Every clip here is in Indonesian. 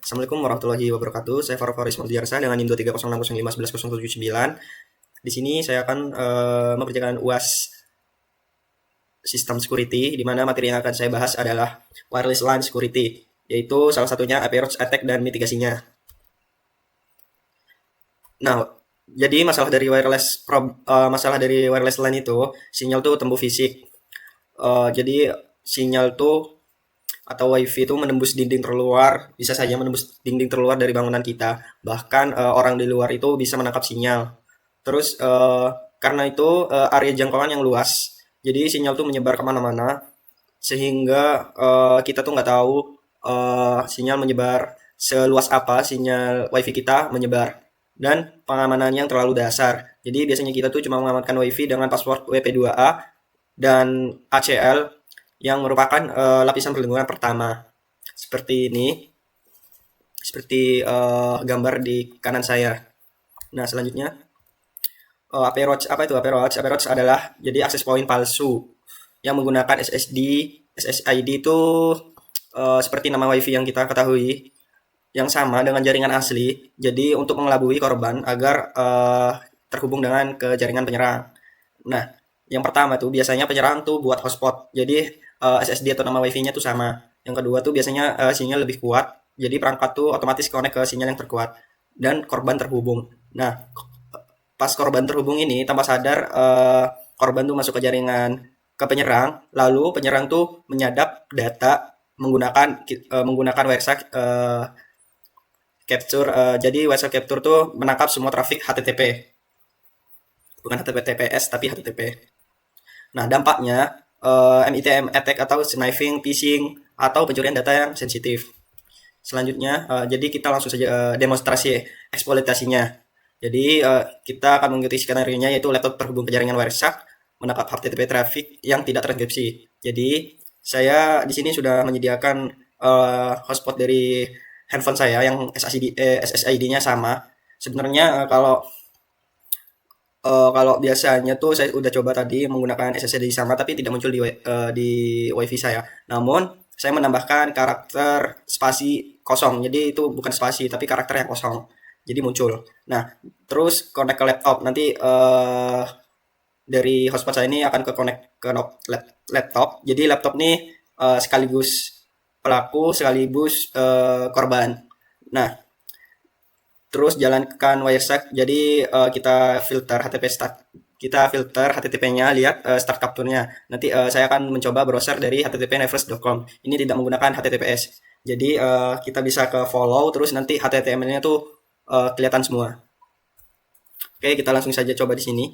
Assalamualaikum warahmatullahi wabarakatuh. Saya Faruk Faris Muldiarsa dengan NIM 23060511079. Di sini saya akan memperjalankan UAS Sistem Security, di mana materi yang akan saya bahas adalah Wireless LAN Security, yaitu salah satunya approach, attack, dan mitigasinya. Nah, jadi masalah dari wireless LAN itu, sinyal tuh tembus fisik. Jadi sinyal tuh atau WiFi itu menembus dinding terluar, bisa saja menembus dinding terluar dari bangunan kita. Bahkan orang di luar itu bisa menangkap sinyal. Terus karena itu area jangkauan yang luas, jadi sinyal tuh menyebar kemana-mana, sehingga kita tuh nggak tahu sinyal menyebar seluas apa sinyal WiFi kita menyebar. Dan pengamanan yang terlalu dasar. Jadi biasanya kita tuh cuma mengamankan WiFi dengan password WP2A dan ACL yang merupakan lapisan perlindungan pertama. Seperti ini. Seperti gambar di kanan saya. Nah, selanjutnya approach. Apa itu approach? Approach adalah jadi akses point palsu yang menggunakan SSD. SSID itu seperti nama WiFi yang kita ketahui, yang sama dengan jaringan asli. Jadi untuk mengelabui korban agar terhubung dengan ke jaringan penyerang. Nah, yang pertama tuh biasanya penyerang tuh buat hotspot. Jadi SSD atau nama WiFi-nya tuh sama. Yang kedua tuh biasanya sinyal lebih kuat. Jadi perangkat tuh otomatis connect ke sinyal yang terkuat dan korban terhubung. Nah, pas korban terhubung ini tanpa sadar korban tuh masuk ke jaringan ke penyerang, lalu penyerang tuh menyadap data menggunakan Wireshark capture. Jadi Wireshark capture tuh menangkap semua traffic HTTP. Bukan HTTPS tapi HTTP. Nah, dampaknya MITM attack atau sniping, phishing, atau pencurian data yang sensitif. Selanjutnya, jadi kita langsung saja demonstrasi eksploitasinya. Jadi kita akan mengikuti skenario-nya, yaitu laptop terhubung ke jaringan Wireshark, mendapat HTTP traffic yang tidak transkripsi. Jadi saya di sini sudah menyediakan hotspot dari handphone saya yang SSID-nya sama. Sebenarnya kalau biasanya tuh saya udah coba tadi menggunakan SSD sama tapi tidak muncul di WiFi saya. Namun saya menambahkan karakter spasi kosong. Jadi itu bukan spasi tapi karakter yang kosong. Jadi muncul. Nah, terus connect ke laptop. Nanti dari hotspot saya ini akan ke connect ke laptop. Jadi laptop ini sekaligus pelaku sekaligus korban. Nah, terus jalankan Wireshark. Jadi kita filter HTTP-nya, lihat start capture-nya. Nanti saya akan mencoba browser dari http://neverest.com. Ini tidak menggunakan HTTPS. Jadi kita bisa ke follow, terus nanti HTML-nya tuh kelihatan semua. Oke, kita langsung saja coba di sini.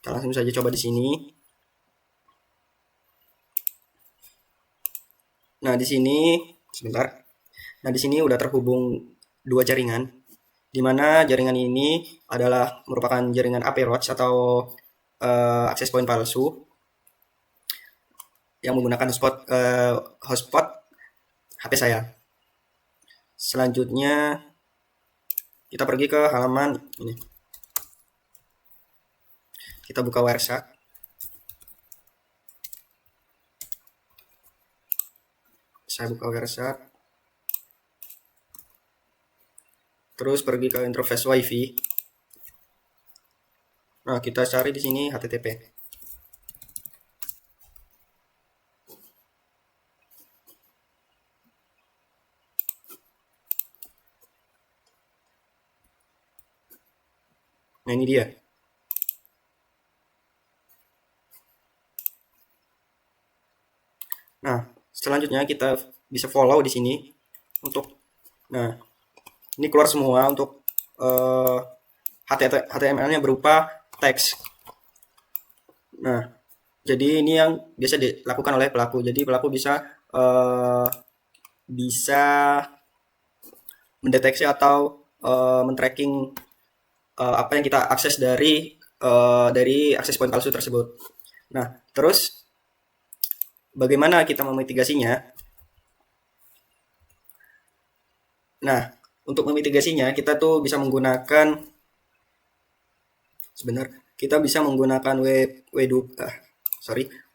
Kita langsung saja coba di sini. Nah, di sini sebentar. Nah, di sini udah terhubung dua jaringan, di mana jaringan ini adalah merupakan jaringan approach atau akses point palsu yang menggunakan hotspot HP saya. Selanjutnya kita pergi ke halaman ini. Kita buka Wireshark. Saya buka Wireshark. Terus pergi ke interface WiFi. Nah, kita cari di sini HTTP. Nah, ini dia. Nah, selanjutnya kita bisa follow di sini untuk, nah, ini keluar semua untuk HTML-nya berupa teks. Nah, jadi ini yang biasa dilakukan oleh pelaku. Jadi pelaku bisa mendeteksi atau men-tracking apa yang kita akses dari akses point palsu tersebut. Nah, terus bagaimana kita memitigasinya? Nah, untuk memitigasinya kita tuh bisa menggunakan kita bisa menggunakan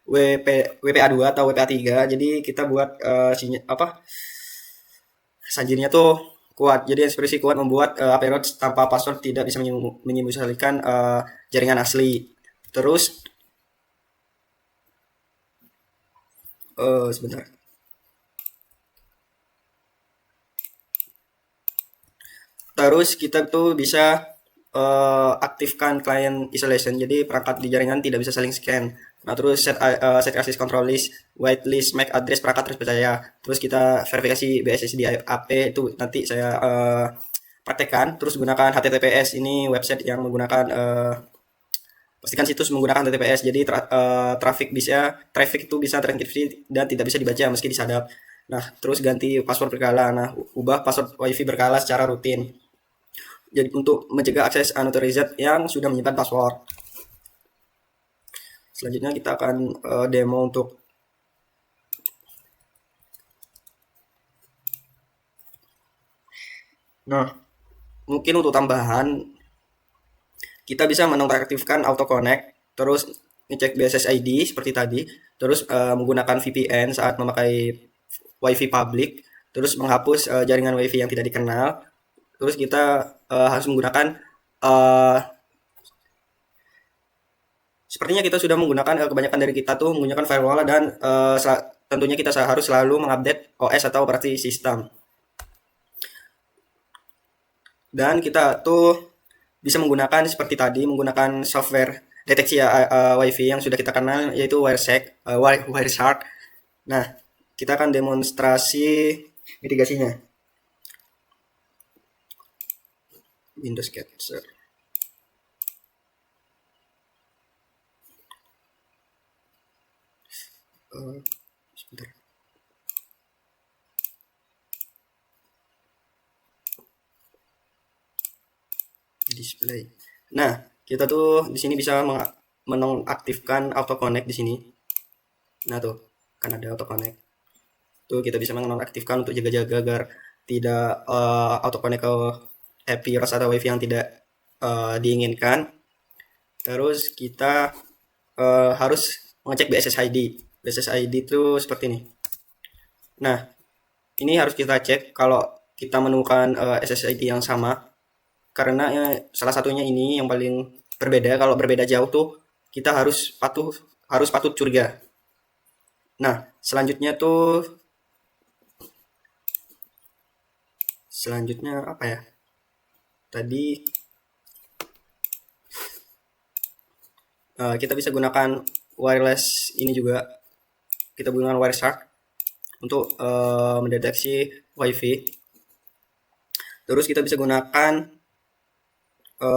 WPA2 atau WPA3. Jadi kita buat sanjirnya tuh kuat. Jadi ekspresi kuat membuat API tanpa password tidak bisa menyembunyikan jaringan asli. Terus sebentar. Terus kita tuh bisa aktifkan client isolation. Jadi perangkat di jaringan tidak bisa saling scan. Nah, terus set access control list, whitelist MAC address perangkat terpercaya. Terus kita verifikasi BSSD AP itu nanti saya praktekkan. Terus gunakan HTTPS, ini website yang menggunakan pastikan situs menggunakan HTTPS. Jadi traffic itu bisa terenkripsi dan tidak bisa dibaca meski disadap. Nah, terus ganti password berkala. Nah, ubah password WiFi berkala secara rutin. Jadi untuk mencegah akses unauthorized yang sudah menyimpan password. Selanjutnya kita akan demo untuk mungkin untuk tambahan kita bisa menonaktifkan auto connect, terus ngecek BSS ID seperti tadi, terus menggunakan VPN saat memakai WiFi public, terus menghapus jaringan WiFi yang tidak dikenal. Terus kita harus menggunakan sepertinya kita sudah menggunakan kebanyakan dari kita tuh menggunakan firewall dan tentunya kita harus selalu mengupdate OS atau operasi sistem. Dan kita tuh bisa menggunakan seperti tadi, menggunakan software deteksi WiFi yang sudah kita kenal, yaitu Wireshark. Nah, kita akan demonstrasi mitigasinya. Windows Capture. Sebentar. Display. Nah, kita tuh di sini bisa menonaktifkan auto connect di sini. Nah, tuh kan ada auto connect. Tuh kita bisa menonaktifkan untuk jaga-jaga agar tidak auto connect ke API ROS atau WiFi yang tidak diinginkan. Terus kita harus mengecek BSS ID. BSS ID itu seperti ini. Nah, ini harus kita cek kalau kita menemukan SSID yang sama, karena salah satunya ini yang paling berbeda. Kalau berbeda jauh tuh kita harus patut curiga. Nah, selanjutnya apa ya? Tadi kita bisa gunakan wireless ini juga. Kita gunakan Wireshark untuk mendeteksi WiFi. Terus kita bisa gunakan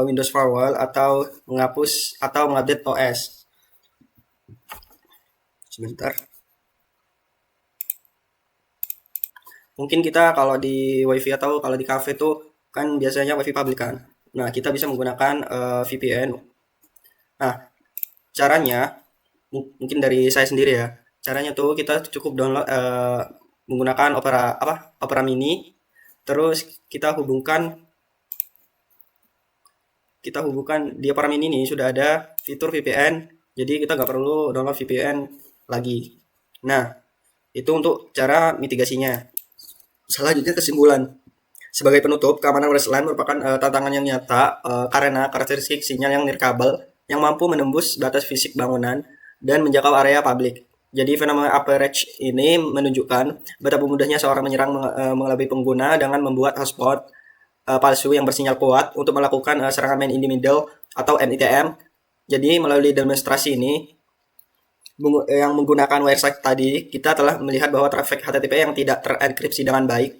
Windows Firewall atau menghapus atau mengupdate OS. Sebentar. Mungkin kita kalau di WiFi atau kalau di cafe tuh kan biasanya WiFi public kan. Nah, kita bisa menggunakan VPN. Nah, caranya mungkin dari saya sendiri ya. Caranya tuh kita cukup download menggunakan Opera Mini, terus kita hubungkan di Opera Mini ini sudah ada fitur VPN, jadi kita nggak perlu download VPN lagi. Nah, itu untuk cara mitigasinya. Selanjutnya kesimpulan. Sebagai penutup, keamanan wireless LAN merupakan tantangan yang nyata karena karakteristik sinyal yang nirkabel yang mampu menembus batas fisik bangunan dan menjangkau area publik. Jadi fenomena average ini menunjukkan betapa mudahnya seorang menyerang mengelabui pengguna dengan membuat hotspot palsu yang bersinyal kuat untuk melakukan serangan man in the middle atau MITM. Jadi melalui demonstrasi ini yang menggunakan Wireshark tadi, kita telah melihat bahwa traffic HTTP yang tidak terenkripsi dengan baik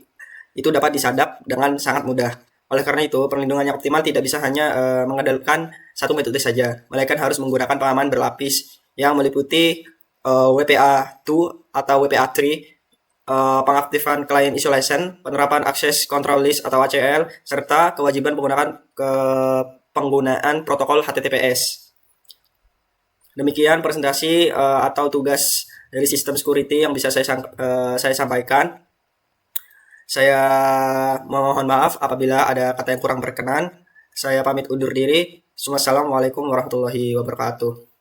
itu dapat disadap dengan sangat mudah. Oleh karena itu, perlindungan yang optimal tidak bisa hanya mengandalkan satu metode saja, melainkan harus menggunakan pengaman berlapis yang meliputi WPA2 atau WPA3, pengaktifan client isolation, penerapan access control list atau ACL, serta kewajiban penggunaan protokol HTTPS. Demikian presentasi atau tugas dari sistem security yang bisa saya sampaikan. Saya mohon maaf apabila ada kata yang kurang berkenan. Saya pamit undur diri. Wassalamualaikum warahmatullahi wabarakatuh.